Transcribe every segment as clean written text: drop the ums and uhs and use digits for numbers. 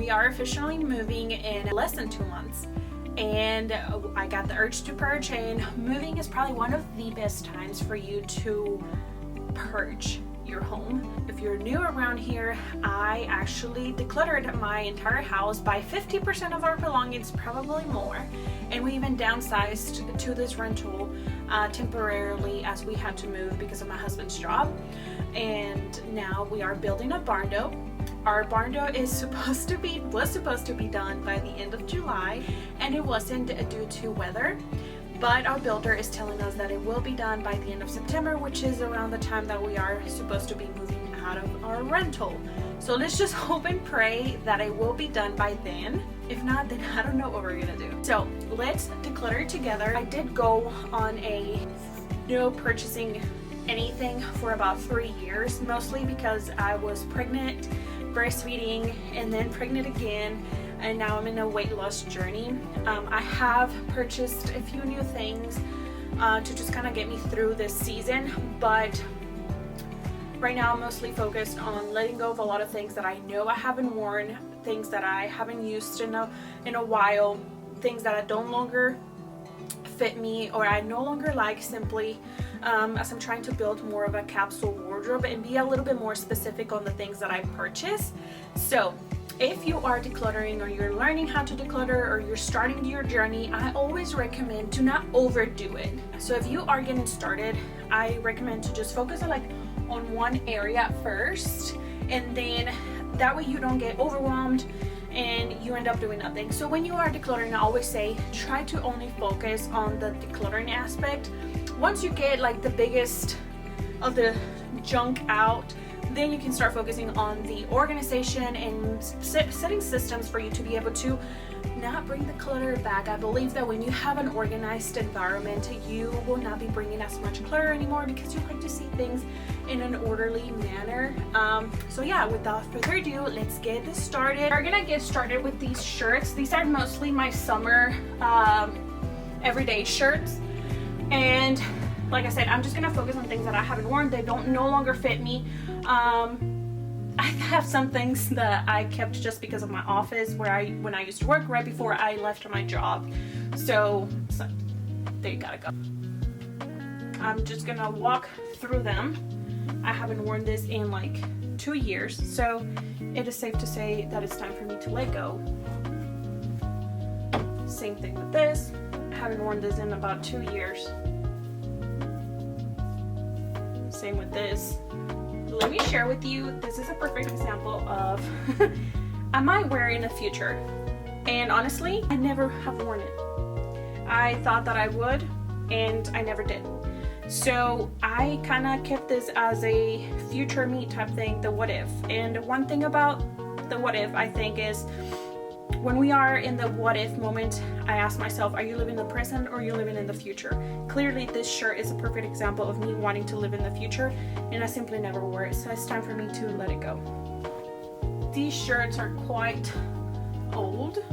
we are officially moving in less than 2 months, and I got the urge to purge, and moving is probably one of the best times for you to purge your home. If you're new around here, I actually decluttered my entire house by 50% of our belongings, probably more, and we even downsized to this rental temporarily as we had to move because of my husband's job. And now we are building a barn door. Our barn door was supposed to be done by the end of July, and it wasn't due to weather. But our builder is telling us that it will be done by the end of September, which is around the time that we are supposed to be moving out of our rental. So let's just hope and pray that it will be done by then. If not, then I don't know what we're gonna do. So let's declutter together. I did go on a no purchasing anything for about 3 years, mostly because I was pregnant, breastfeeding, and then pregnant again, and now I'm in a weight loss journey. I have purchased a few new things to just kind of get me through this season, but right now I'm mostly focused on letting go of a lot of things that I know I haven't worn, things that I haven't used in a while, things that I don't longer fit me or I no longer like, simply as I'm trying to build more of a capsule wardrobe and be a little bit more specific on the things that I purchase. So if you are decluttering, or you're learning how to declutter, or you're starting your journey, I always recommend to not overdo it. So if you are getting started, I recommend to just focus on one area first, and then that way you don't get overwhelmed and you end up doing nothing. So when you are decluttering, I always say try to only focus on the decluttering aspect. Once you get the biggest of the junk out, then you can start focusing on the organization and setting systems for you to be able to not bring the clutter back. I believe that when you have an organized environment, you will not be bringing as much clutter anymore because you like to see things in an orderly manner. So yeah, without further ado, let's get this started. We're gonna get started with these shirts. These are mostly my summer everyday shirts, and like I said, I'm just gonna focus on things that I haven't worn. They no longer fit me. I have some things that I kept just because of my office when I used to work right before I left my job. So they gotta go. I'm just gonna walk through them. I haven't worn this in 2 years, so it is safe to say that it's time for me to let go. Same thing with this. I haven't worn this in about 2 years. Same with this. Let me share with you, this is a perfect example of I might wear it in the future, and honestly I never have worn it. I thought that I would, and I never did. So I kind of kept this as a future me type thing, the what if. And one thing about the what if, I think, is when we are in the what if moment, I ask myself, are you living in the present or are you living in the future? Clearly this shirt is a perfect example of me wanting to live in the future, and I simply never wore it, so it's time for me to let it go. These shirts are quite old.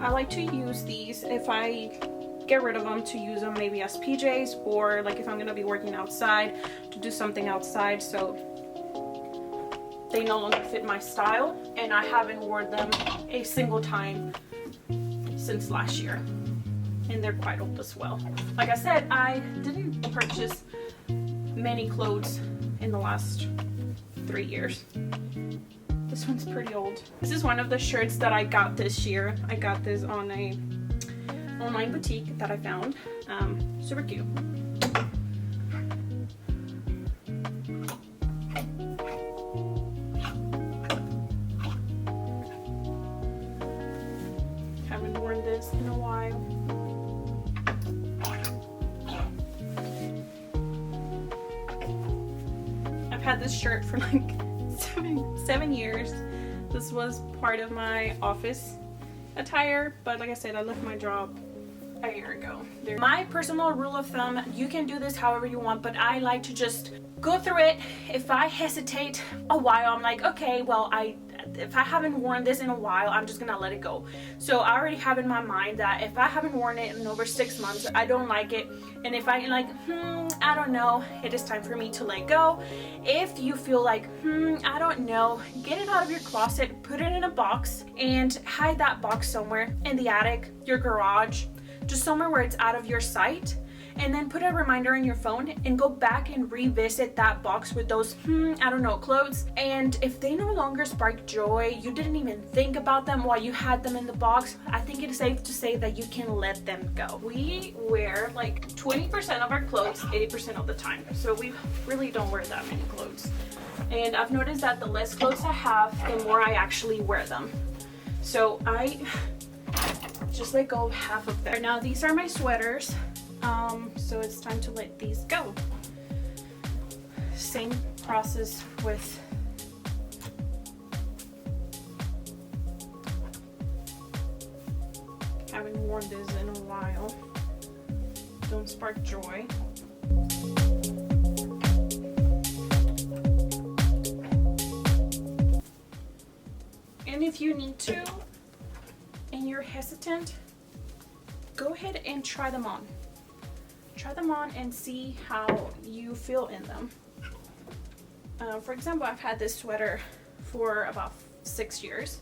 I like to use these, if I get rid of them, to use them maybe as PJs, or if I'm gonna be working outside, to do something outside, so they no longer fit my style, and I haven't worn them a single time since last year, and they're quite old as well. Like I said, I didn't purchase many clothes in the last 3 years. This one's pretty old. This is one of the shirts that I got this year. I got this on a online boutique that I found. Super cute. Haven't worn this in a while. I've had this shirt for seven years. This was part of my office attire, but like I said, I left my job a year ago. My personal rule of thumb, you can do this however you want, but I like to just go through it. If I hesitate a while, I'm like, okay, well, if I haven't worn this in a while, I'm just gonna let it go. So I already have in my mind that if I haven't worn it in over 6 months, I don't like it. And if I like, I don't know, it is time for me to let go. If you feel like, I don't know, get it out of your closet, put it in a box, and hide that box somewhere in the attic, your garage, just somewhere where it's out of your sight. And then put a reminder on your phone and go back and revisit that box with those, I don't know, clothes. And if they no longer spark joy, you didn't even think about them while you had them in the box, I think it is safe to say that you can let them go. We wear like 20% of our clothes 80% of the time. So we really don't wear that many clothes. And I've noticed that the less clothes I have, the more I actually wear them. So I just let go of half of them. Now these are my sweaters. So it's time to let these go. Same process with haven't worn this in a while. Don't spark joy. And if you need to and you're hesitant, go ahead and try them on. Try them on and see how you feel in them. For example, I've had this sweater for about 6 years.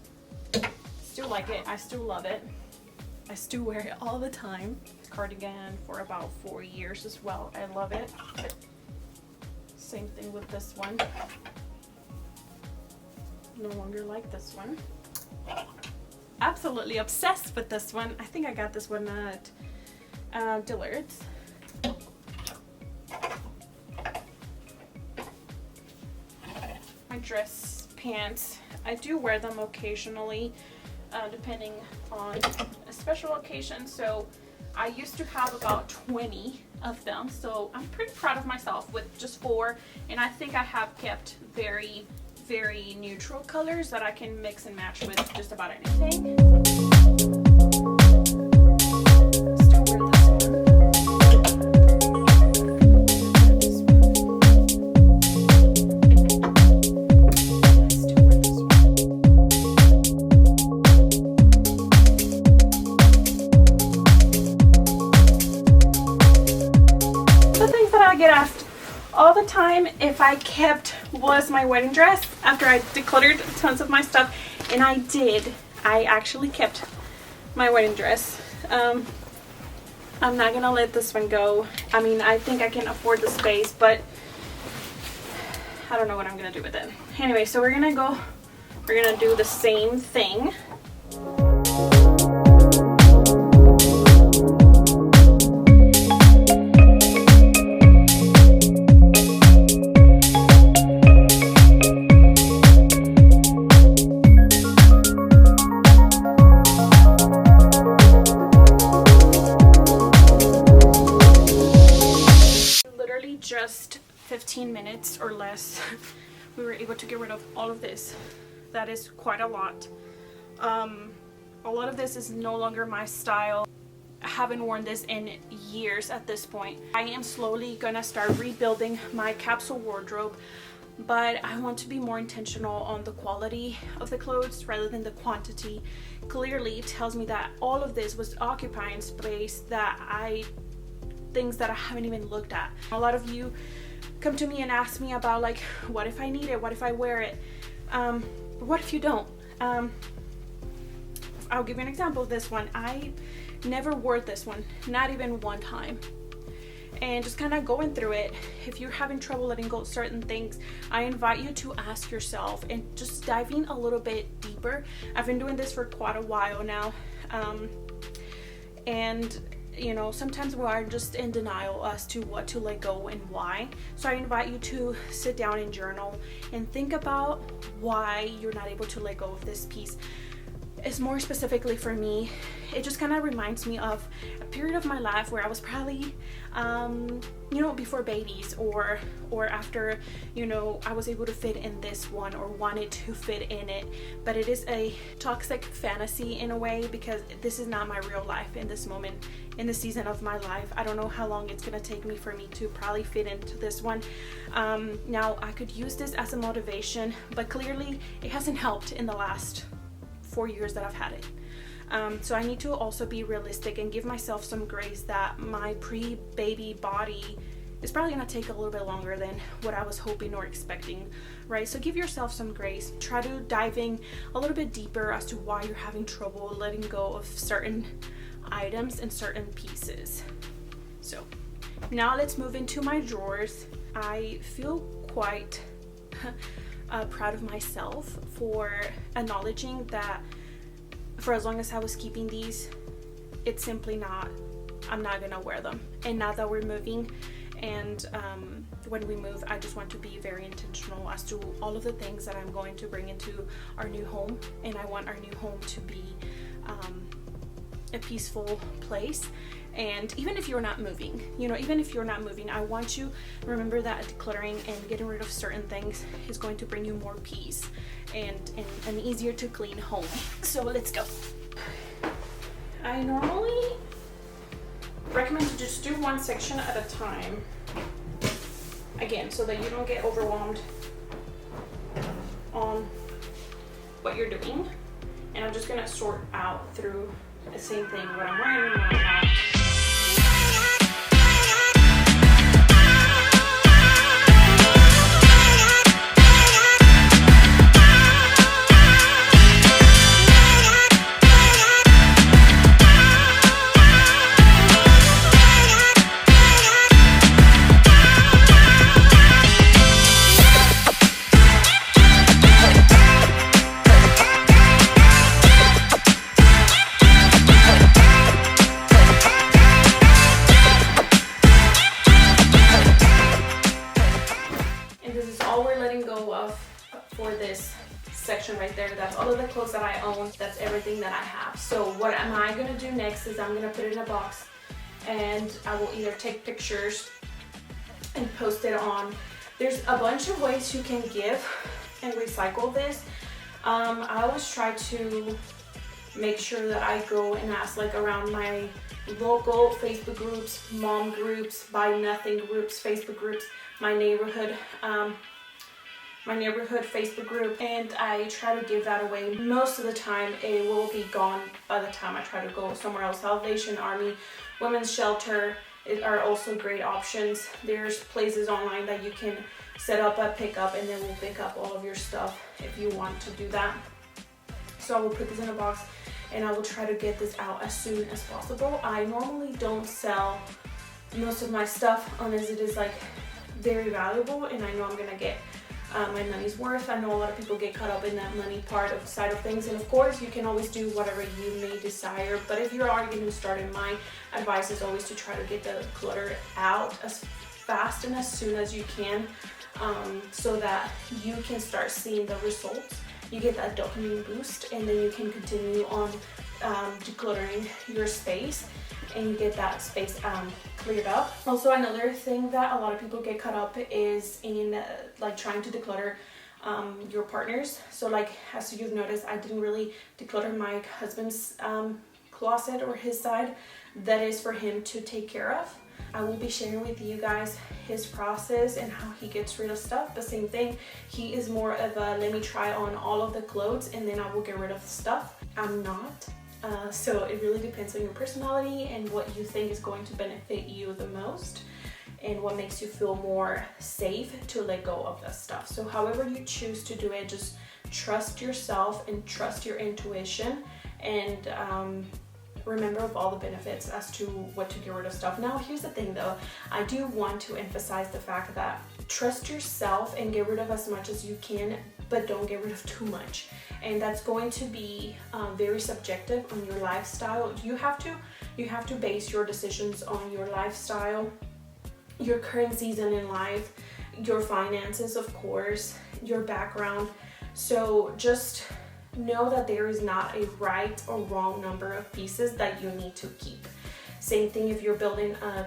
Still like it. I still love it. I still wear it all the time. Cardigan for about 4 years as well. I love it. Same thing with this one. No longer like this one. Absolutely obsessed with this one. I think I got this one at Dillard's. My dress pants, I do wear them occasionally, depending on a special occasion. So I used to have about 20 of them, so I'm pretty proud of myself with just 4, and I think I have kept very, very neutral colors that I can mix and match with just about anything. Still wear this one. Get asked all the time if I kept was my wedding dress after I decluttered tons of my stuff, and I did. I actually kept my wedding dress. I'm not gonna let this one go. I mean, I think I can afford the space, but I don't know what I'm gonna do with it. Anyway, so we're gonna do the same thing. Just 15 minutes or less, we were able to get rid of all of this. That is quite a lot. A lot of this is no longer my style. I haven't worn this in years at this point. I am slowly gonna start rebuilding my capsule wardrobe, but I want to be more intentional on the quality of the clothes rather than the quantity. Clearly it tells me that all of this was occupying space things that I haven't even looked at. A lot of you come to me and ask me about, like, what if I need it? What if I wear it? What if you don't? I'll give you an example of this one. I never wore this one, not even one time. And just kind of going through it, if you're having trouble letting go of certain things, I invite you to ask yourself and just dive in a little bit deeper. I've been doing this for quite a while now. And you know, sometimes we are just in denial as to what to let go and why. So I invite you to sit down and journal and think about why you're not able to let go of this piece. is more specifically for me, it just kind of reminds me of a period of my life where I was probably before babies or after, I was able to fit in this one or wanted to fit in it. But it is a toxic fantasy in a way, because this is not my real life in this moment, in the season of my life. I don't know how long it's gonna take me for me to probably fit into this one. Now I could use this as a motivation, but clearly it hasn't helped in the last 4 years that I've had it. So I need to also be realistic and give myself some grace that my pre-baby body is probably going to take a little bit longer than what I was hoping or expecting, right? So give yourself some grace. Try to diving a little bit deeper as to why you're having trouble letting go of certain items and certain pieces. So now let's move into my drawers. I feel quite proud of myself for acknowledging that for as long as I was keeping these, it's simply I'm not gonna wear them. And now that we're moving, and when we move, I just want to be very intentional as to all of the things that I'm going to bring into our new home. And I want our new home to be a peaceful place. And even if you're not moving, I want you to remember that decluttering and getting rid of certain things is going to bring you more peace and an easier to clean home. So let's go. I normally recommend to just do one section at a time, again, so that you don't get overwhelmed on what you're doing. And I'm just gonna sort out through the same thing, what I'm wearing and what I'm not. For this section right there, that's all of the clothes that I own, that's everything that I have. So what am I gonna do next is I'm gonna put it in a box, and I will either take pictures and post it on. There's a bunch of ways you can give and recycle this. I always try to make sure that I go and ask like around my local Facebook groups, mom groups, buy nothing groups, Facebook groups, my neighborhood Facebook group, and I try to give that away. Most of the time it will be gone by the time I try to go somewhere else. Salvation Army, Women's Shelter are also great options. There's places online that you can set up a pickup, and then we'll pick up all of your stuff if you want to do that. So I will put this in a box, and I will try to get this out as soon as possible. I normally don't sell most of my stuff unless it is like very valuable and I know I'm gonna get my money's worth. I know a lot of people get caught up in that money part of side of things, and of course you can always do whatever you may desire, but if you're already getting started, my advice is always to try to get the clutter out as fast and as soon as you can, so that you can start seeing the results. You get that dopamine boost, and then you can continue on decluttering your space, and you get that space cleared up. Also, another thing that a lot of people get caught up is in like trying to declutter your partners. So like, as you've noticed, I didn't really declutter my husband's closet or his side. That is for him to take care of. I will be sharing with you guys his process and how he gets rid of stuff. The same thing, he is more of a let me try on all of the clothes and then I will get rid of the stuff. I'm not. So it really depends on your personality and what you think is going to benefit you the most and what makes you feel more safe to let go of that stuff. So however you choose to do it, just trust yourself and trust your intuition, and remember of all the benefits as to what to get rid of stuff. Now here's the thing though, I do want to emphasize the fact that trust yourself and get rid of as much as you can, but don't get rid of too much. And that's going to be very subjective on your lifestyle. You have to base your decisions on your lifestyle, your current season in life, your finances, of course, your background. So just know that there is not a right or wrong number of pieces that you need to keep. Same thing if you're building a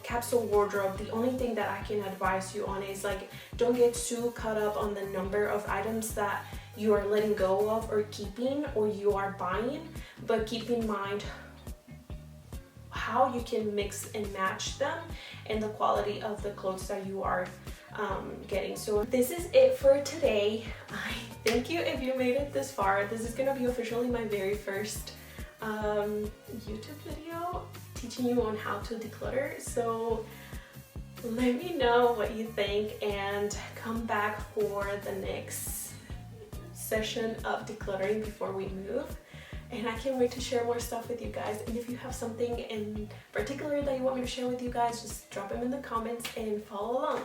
capsule wardrobe. The only thing that I can advise you on is like, don't get too caught up on the number of items that you are letting go of or keeping or you are buying, but keep in mind how you can mix and match them and the quality of the clothes that you are getting. So this is it for today. I thank you if you made it this far. This is gonna be officially my very first YouTube video teaching you on how to declutter. So let me know what you think and come back for the next session of decluttering before we move. And I can't wait to share more stuff with you guys. And if you have something in particular that you want me to share with you guys, just drop them in the comments and follow along.